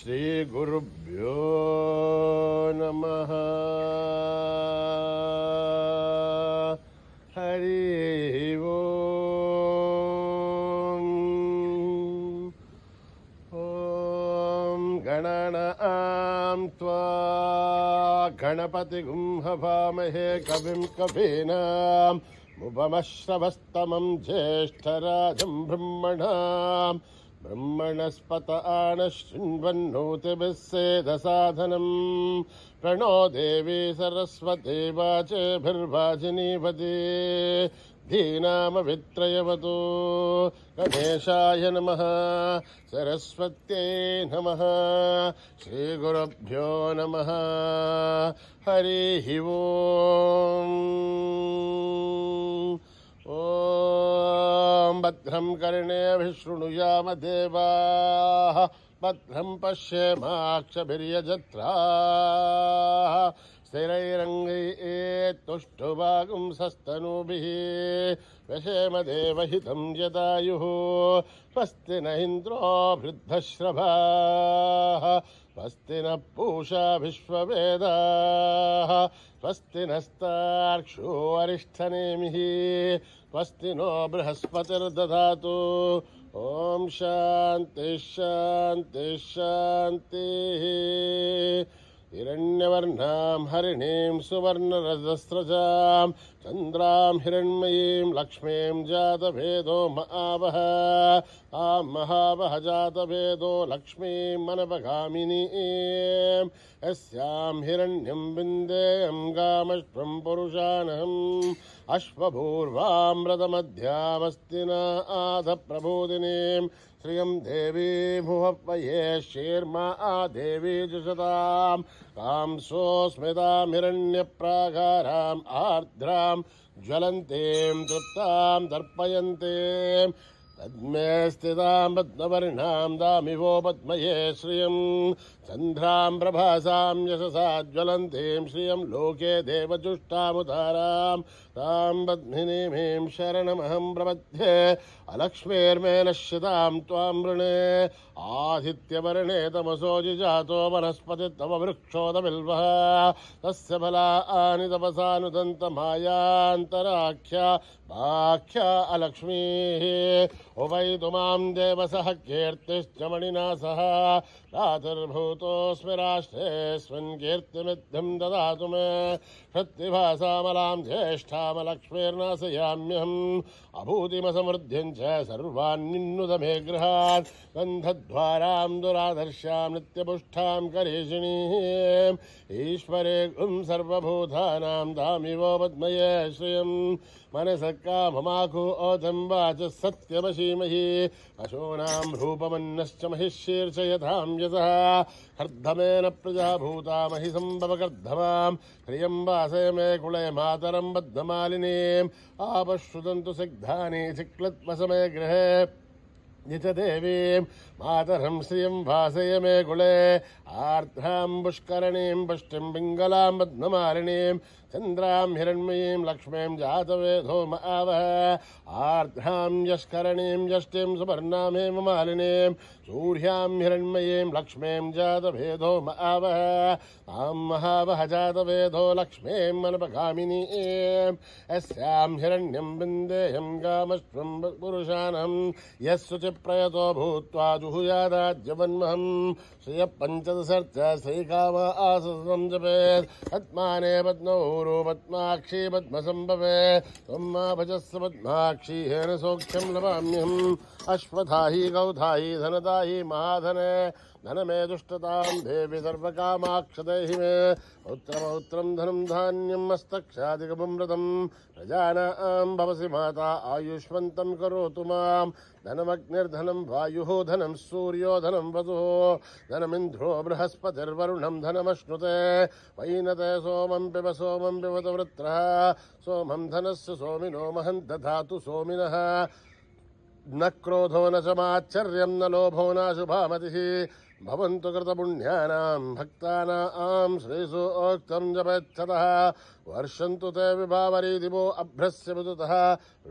श्रीगुरुभ्यो नमः। हरि ओम्। ॐ गणानां त्वा गणपतिगुं हवामहे कविं कवीनाम् उपमश्रवस्तमं ज्येष्ठराजं ब्रह्मणाम् ब्रह्मणस्पत आनशृण्वन्नोतिभिः सेदसाधनम् प्रणो देवी सरस्वती वाचेभिर्वाजिनीवती धीनामवित्रयवतु। गणेशाय नमः, सरस्वत्यै नमः, श्रीगुरुभ्यो नमः। हरिः ओम्। ॐ भद्रं कर्णेभिः शृणुयाम देवाः, भद्रं पश्येमाक्षभिर्यजत्राः, स्थिरैरङ्गैस्तुष्टुवागुंसस्तनूभिः व्यशेम देवहितं यदायुः। स्वस्ति न इन्द्रो वृद्धश्रवाः, स्वस्ति नः पूषा विश्ववेदाः, स्वस्ति नस्तार्क्ष्यो अरिष्ठनेमिः, स्वस्ति नो बृहस्पतिर्दधातु। ॐ शान्ति शान्ति शान्तिः। हिरण्यवर्णां हरिणीं सुवर्णरजस्रजां चन्द्रां हिरण्मयीं लक्ष्मीं जातभेदो महावः। महावः जातभेदो लक्ष्मीं मनपगामिनीं, यस्यां हिरण्यं विन्देयं गामश्वं पुरुषानहम्। अश्वपूर्वामृतमध्यामस्तिना आधप्रबोधिनीं श्रियं देवी भुवप्पये शीर्मा देवी जुषतां तां सोऽस्मितां हिरण्यप्राकाराम् आर्द्रां ज्वलन्तीं तृप्तां दर्पयन्तीं पद्मे स्थितां पद्मवर्णां दामिवो पद्मये श्रियं चन्द्रां प्रभासां यशसा ज्वलन्तीं श्रियं लोके देवजुष्टामुदारां तां पद्मिनीं शरणमहं प्रपद्ये। अलक्ष्मीर्मे नश्यतां त्वां वृणे आदित्यवर्णे तमसो जिजातो वनस्पति तव वृक्षोदबिल्वः तस्य फलानि तपसानुदन्तमायान्तराख्या भाख्या अलक्ष्मीः। उभयतु मां देवसः कीर्तिश्च मणिना सह रातिर्भूतोऽस्मि राष्ट्रेऽस्मिन् कीर्तिमिद्धं ददातु मे। शक्तिभासामलां ज्येष्ठामलक्ष्मीर्नाशयाम्यहम् अभूतिमसमृद्ध्यं च सर्वान्निन्नुत मे गृहान्। गन्धद्वारां दुरादर्शां नित्यपुष्टां करीषिणीं ईश्वरे गुं सर्वभूतानां दामिवो पद्मये श्रियं। मनसः काममाकु ओतं वाचः सत्यमशीमहि पशूनां रूपमन्नश्च महिषीर्षयतां यतः। हर्धमेन प्रजा भूता महि सम्भवकर्धमां प्रियं वासय मे कुले मातरं बद्धमालिनीम्। आपश्रुतन्तु सिग्धानि चिक्लत्मसमे गृहे निच देवीं मातरं श्रियं वासय मे कुले आर्द्रां पुष्करणीं पुष्टिं पिङ्गलां बद्धमालिनीं चन्द्रां हिरण्मयीं लक्ष्मीं जातवेदो महावः। आर्द्रां यष्करणीं यष्टिं सुवर्णामेव मालिनीं सूर्यां हिरण्मयीं लक्ष्मीं जातभेदो महावः। तां महावः जातवेदो लक्ष्मीं मनपगामिनीं, यस्यां हिरण्यं विन्देयं गामश्वं पुरुषानहम्। यस्सुचिप्रयतो भूत्वा जुहुयादाज्यवन्महम् श्रियपञ्चदशर्च श्रीकाम आसनं जपेत्। पद्माने पद्मौरो पद्माक्षी पद्मसम्भवे त्वं मा भजस्व पद्माक्षी हेन सौख्यं लभाम्यहम्। अश्वथाहि गौधाहि धनदाहि महाधने धन मे दुष्टतां देवि सर्वकामाक्षदेहि मे। पौत्रमौत्रं धनं धान्यं मस्तक्षादिकमृतं प्रजानां भवसि माता आयुष्मन्तं करोतु मां। धनमग्निर्धनं वायुः धनं सूर्यो धनं वसुः धनमिन्द्रो बृहस्पतिर्वरुणं धनमश्नुते। वैनते सोमं पिबत वृत्रः सोमं धनस्य सोमिनो महं दधातु सोमिनः। न क्रोधो न च माच्छर्यं न लोभो नाशुभामतिः भवन्तु कृतपुण्यानां भक्तानां श्रीसु ओक्तं जपेच्छतः। वर्षन्तु ते विभावरी दिवो अभ्रस्य विदुतः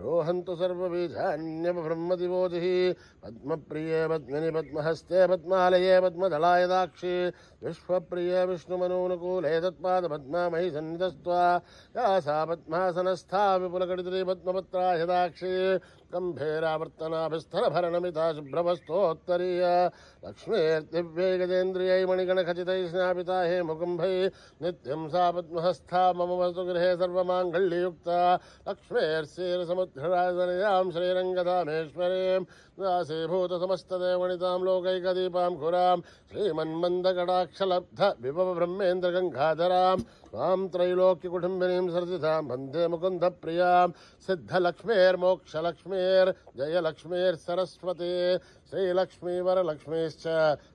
रोहन्तु सर्वबीजान्यब्रह्मदिवोजिः पद्मप्रिये पद्मिनि पद्महस्ते पद्मालये पद्मदलाय दाक्षि विश्वप्रिये विष्णुमनोनुकूले तत्पादपद्मामयि सन्निधस्त्वा या सा पद्मासनस्था विपुलकटितरी पद्मपत्राय दाक्षि गम्भीरावर्तनाभिस्थलभरणमिता शुभ्रवस्तोत्तरीय लक्ष्मीर्दिव्यै गजेन्द्रियै मणिगणखचितैः स्नापिता हे मुकुम्भै नित्यं सा पद्महस्था मम वस्तु गृहे सर्वमाङ्गल्ययुक्ता लक्ष्मीर्षीरसमुद्रराजनयां श्रीरङ्गधामेश्वरीं दासीभूतसमस्तदेवनितां लोकैकदीपां खुरां श्रीमन्मन्दकटाक्षलब्ध विभव ब्रह्मेन्द्रगङ्गाधरां त्वां त्रैलोक्यकुटुम्बिनीं सर्जितां वन्दे मुकुन्दप्रियां सिद्धलक्ष्मीर्मोक्षलक्ष्मीर्जयलक्ष्मीर्सरस्वती श्रीलक्ष्मीवरलक्ष्मीश्च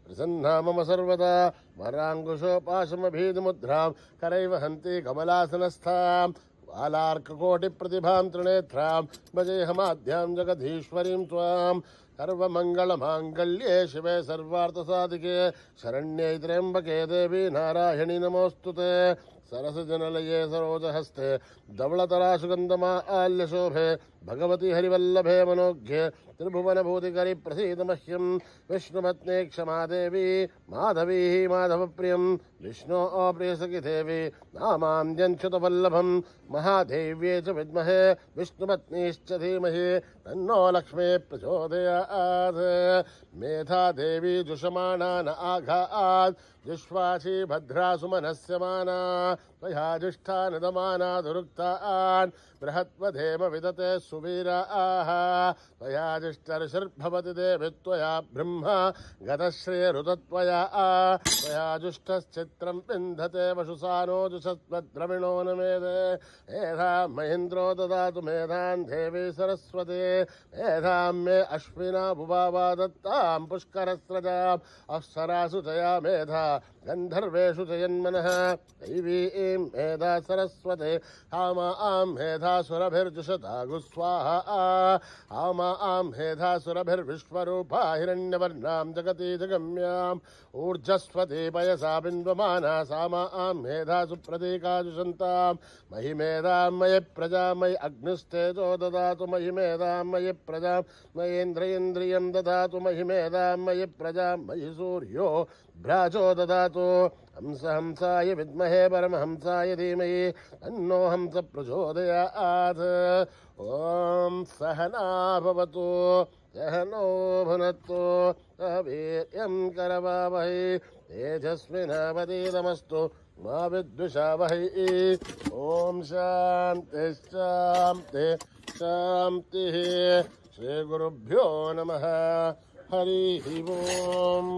प्रसन्ना मम सर्वदा वराङ्कुशोपाशमभीतिमुद्रां करैव हन्ति कमलासनस्थां बालार्ककोटिप्रतिभां त्रिनेत्रां भजेऽहमाद्यां जगदीश्वरीं त्वां सर्वमङ्गलमाङ्गल्ये शिवे सर्वार्थसाधिके शरण्ये त्र्यम्बके देवी नारायणि नमोऽस्तु ते सरसजनलये सरोजहस्ते धवलतरासुगन्धमाल्यशोभे भगवति हरिवल्लभे मनोज्ञे त्रिभुवनभूतिकरि प्रसीद मह्यं विष्णुपत्नी क्षमा देवी माधवी माधवप्रियं विष्णो प्रियसखि देवी नामान्यञ्च्युतवल्लभं महादेव्ये च विद्महे विष्णुपत्नीश्च धीमहि तन्नो लक्ष्मी प्रचोदयात् मेधा देवी जुषमाणा न आघात् जिह्वासी भद्रा सुमनस्य माना त्वया जुष्टा नदमाना दुरुक्तान् बृहत्वधेम विदते सुवीराः त्वया जुष्टर्षिर्भवति देवि त्वया ब्रह्मा गतश्रेरुतत्वया त्वया जुष्टश्चित्रं विन्धते वशुसानो जुषस्वद्रविणो न मेधे मेधां महेन्द्रो ददातु मेधां देवी सरस्वती मेधां मे अश्विना भुवावा दत्तां पुष्करस्रजाम् अप्सरासु जया मेधा गन्धर्वेषु जयन्मनः दैवीं मेधा सरस्वते हामा आं मेधासुरभिर्जुषता गुस्वाहा हामा आं मेधासुरभिर्विश्वरूपा हिरण्यवर्णां जगति जगम्याम् ऊर्जस्वती पयसा बिन्वमाना सामा आं मेधासु प्रतीकाजुषन्तां मयि मेधां मयि प्रजा मयि अग्निस्तेजो ददातु मयि मेधां मयि प्रजा मयीन्द्रियन्द्रियं ददातु मयि मेधां मयि प्रजा मयि सूर्यो भ्राजो ददातु हंस हंसाय विद्महे परमहंसाय धीमहि तन्नो हंस प्रचोदयात् ॐ सहना भवतु सहनो भुनक्तु सह वीर्यं करवावहै तेजस्विनावतीतमस्तु मा विद्विषावहै ॐ शान्ति शान्ति शान्तिः श्रीगुरुभ्यो नमः हरिः ओम्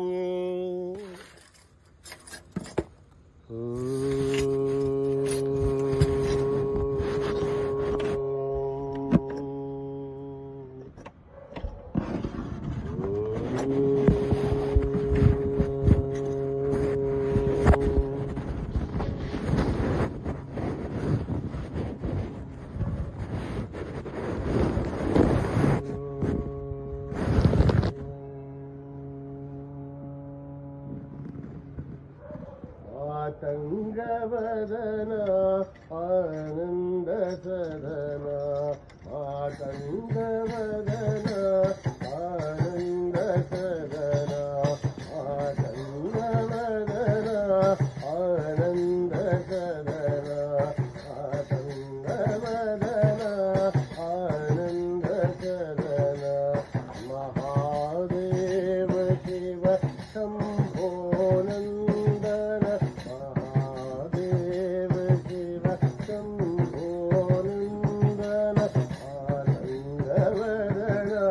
आतङ्गवदना आनन्द सदना आतङ्गवदना आनन्द सदना आतङ्गवदना आनन्द सदना आतङ्गवदना आनन्द सदना महादेव शिव शम्भो नन्दन महादेव शिव शम्भो नन्दन आनन्दवदना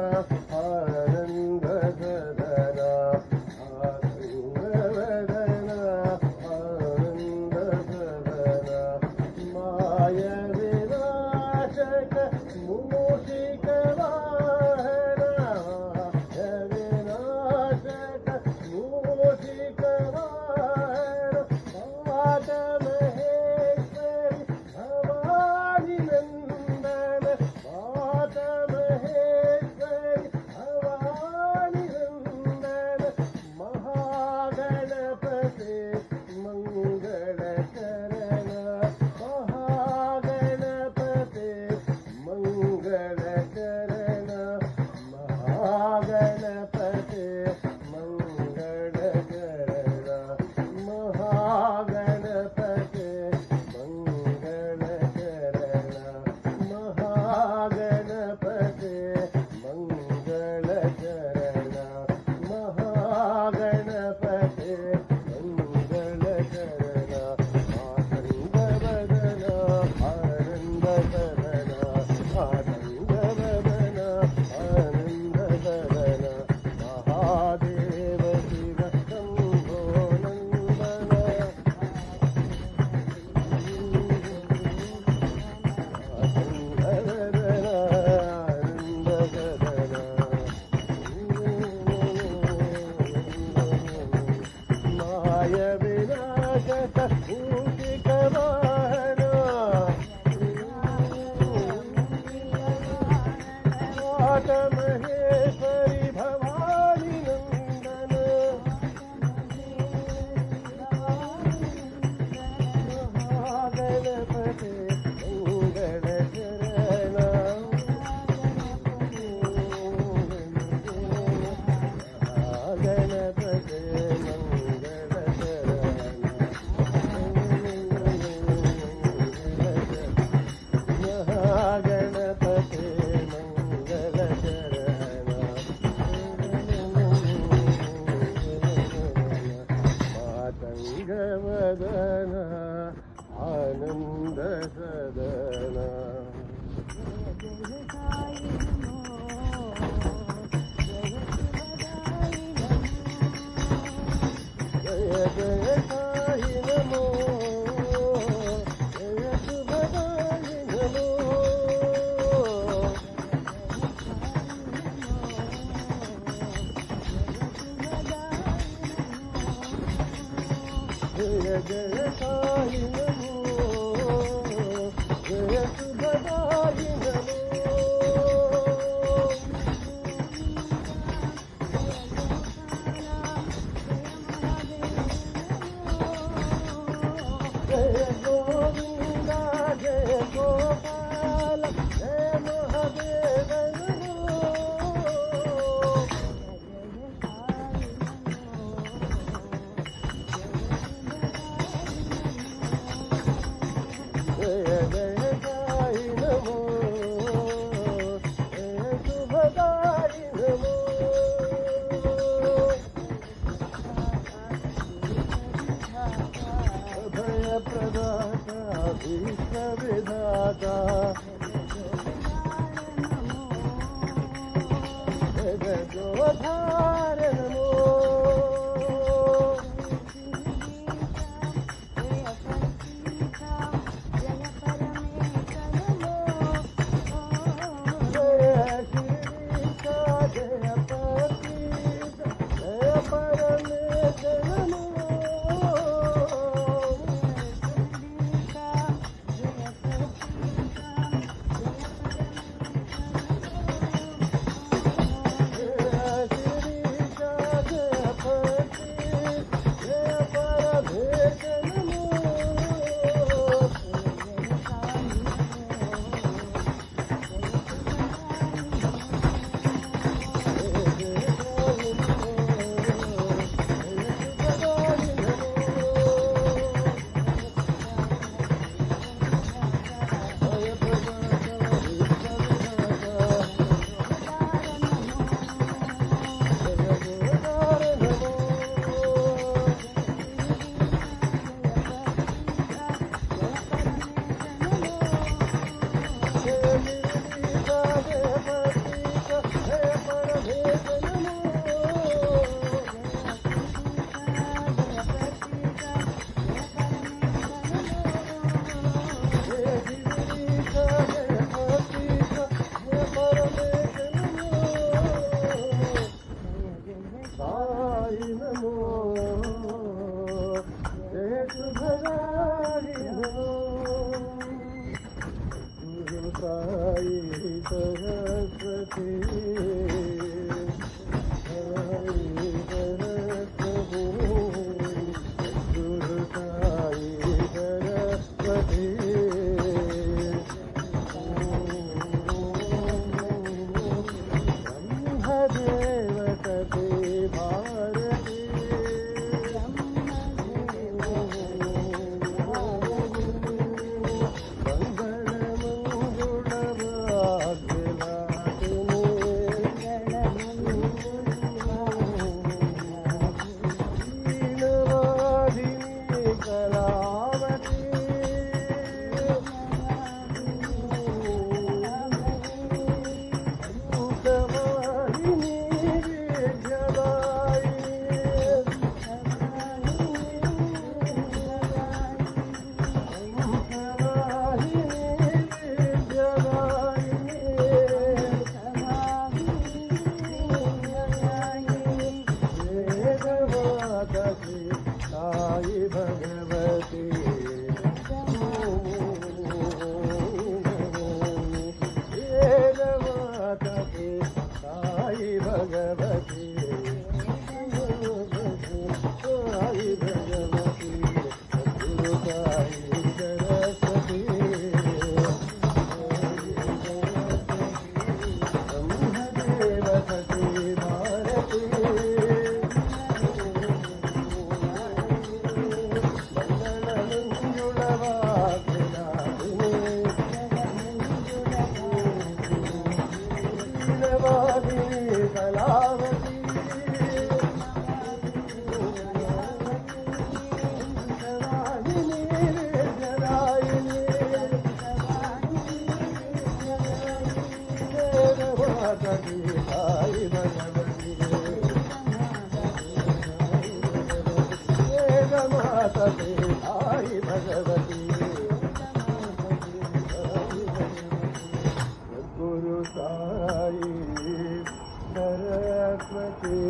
माता महेश्वरी भवानी नंदन महागणपते मंगल चरण महागणपते मंगल महागणपते मंगल चरण मातंग वदन आनंद सदन जय जय साई नमो जय शुभदाई नमो जय जय साई नमो जय शुभदाई नमो जय गोविंद जय गोपाल जय महादेव नमो जय जय साई नमो जय शुभदाई नमो अभय प्रदाता विश्व विधाता जय जोधार नमो जय श्रीका जय पतित जय परमेश्वर नमो जय श्रीका जय पतित जय परमेश्वर नमो साई नमो जय शुभदाई नमो गुरु साई सरस्वती साई सरस्वती गुरु साई सरस्वती ब्रह्मदेवतते भारती मंगल मंगुल भाग्यलाटिनी साई भगवती वेद माता साई भगवती गुरु साई सरस्वती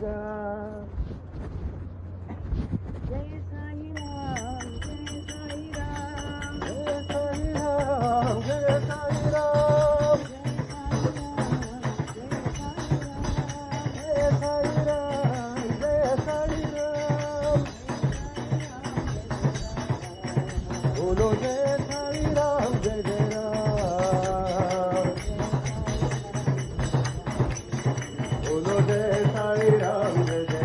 का जय साई राम जय साई राम जय साई राम जय साई राम जय साई राम जय साई राम बोलो जय साई राम जय जय राम बोलो जय साई राम जय जय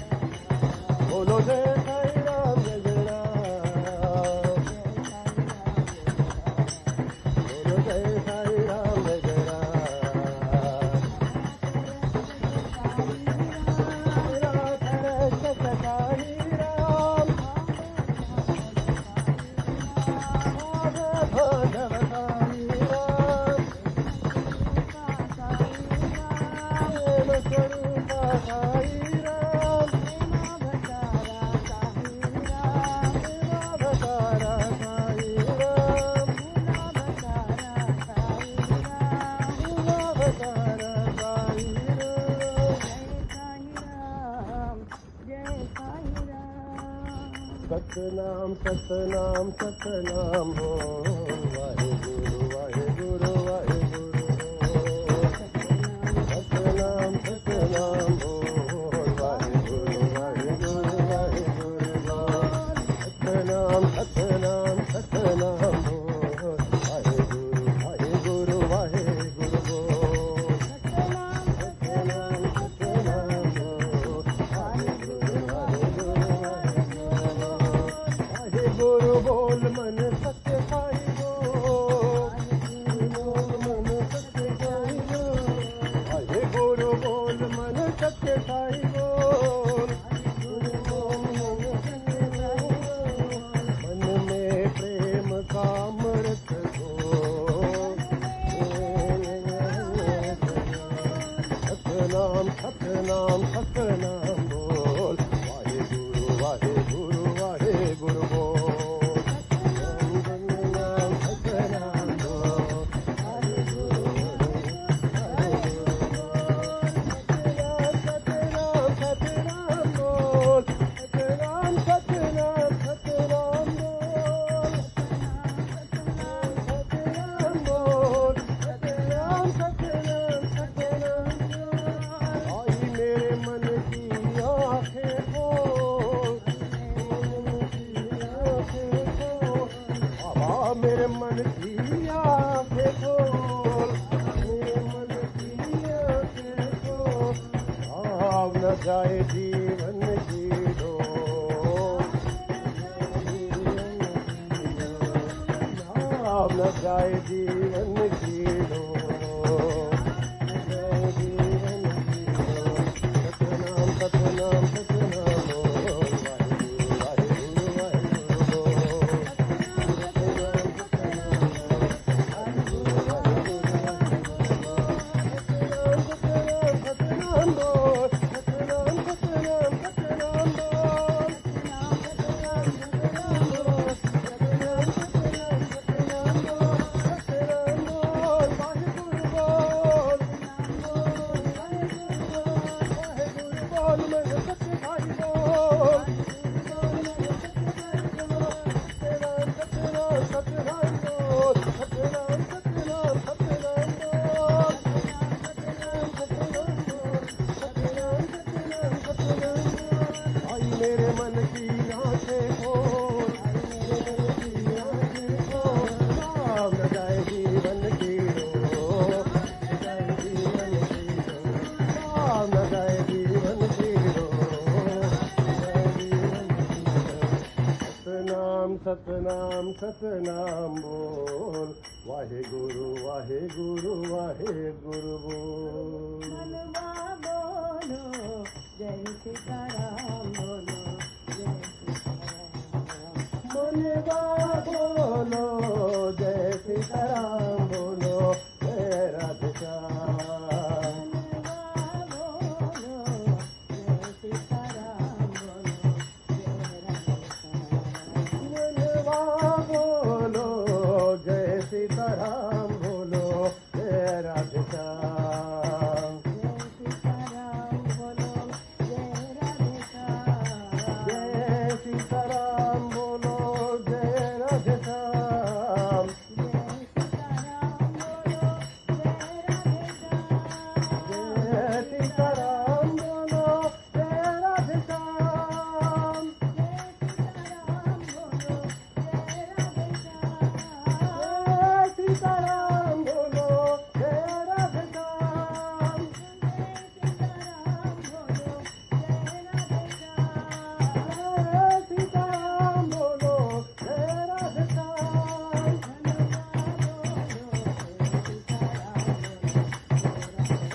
बोलो जय साई राम जय जय राम बोलो जय साई राम जय जय सतनाम सतनाम सतनाम हो वाहे गुरु वाहे गुरु वाहे गुरु सतनाम सतनाम हो वाहे गुरु वाहे गुरु वाहे गुरु सतनाम सतनाम सतनाम हो वाहे गुरु वाहे गुरु वाहे गुरु सतनाम सतनाम सतनाम हो वाहे गुरु वाहे गुरु वाहे गुरु बोल मन सत्य साई बोल मन सत्य साई बोल गुरु बोल मन सत्य साई बोल मन में प्रेम का अमृत घोल सतनाम सतनाम सतनाम बोल वाहे गुरु वाहे गुरु वाहे गुरु बोल मेरे मन की आँखें खोल मेरे मन की आँखें खोल भाव न जाए जीवन की डोर भाव न जाए जीवन की डोर सतनाम सतनाम सतनाम बोल वाहे गुरु वाहे गुरु सतनाम सतनाम सतनाम बोल, वाहेगुरु वाहेगुरु वाहेगुरु बोल। मनवा बोलो जय सीताराम बोलो जय सीताराम। मनवा बोलो जय सीताराम बोलो, जय राधे श्याम। मनवा बोलो जय सीताराम बोलो जय राधे श्याम। मनवा बोलो जय सीताराम बोलो, जय राधे श्याम। जय सीताराम बोलो जय राधे श्याम। जय सीताराम बोलो जय राधे श्याम। जय सीताराम बोलो जय राधे श्याम। जय सीताराम बोलो जय राधे श्याम। जय सीताराम बोलो जय राधे श्याम। जय सीताराम बोलो जय राधे श्याम। जय सीताराम बोलो जय राधे श्याम।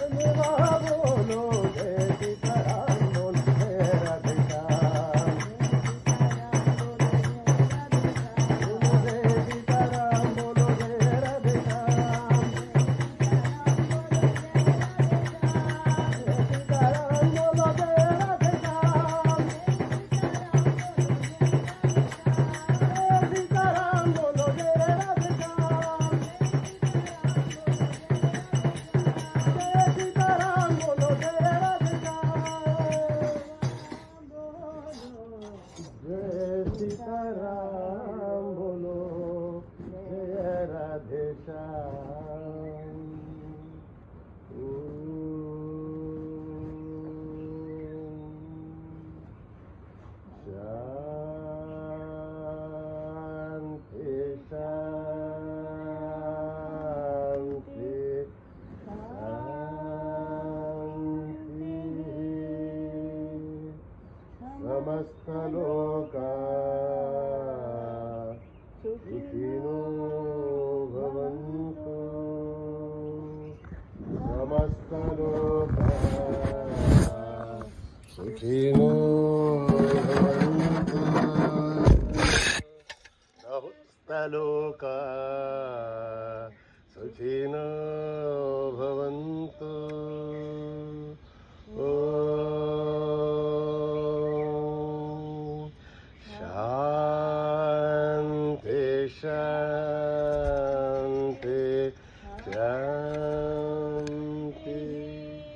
मनवा बोलो जय सीताराम बोलो, जय राधे श्याम। जय सीताराम बोलो जय राधे श्याम। सीताराम बोलो जय राधे श्याम। सीताराम बोलो जय राधे श्याम। जय सीताराम बोलो जय राधे श्याम। जय सीताराम बोलो जय राधे श्याम। शांति शांति शांति। समस्त लोका सुखिनो भवन्तु। समस्त लोका सुखिनो भवन्तु। समस्त लोका सुखिनो भवन्तु। ॐ शान्ति शान्ति शान्ति।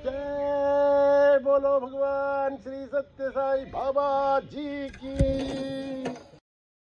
जय बोलो भगवान श्री सत्य साई बाबा जी की।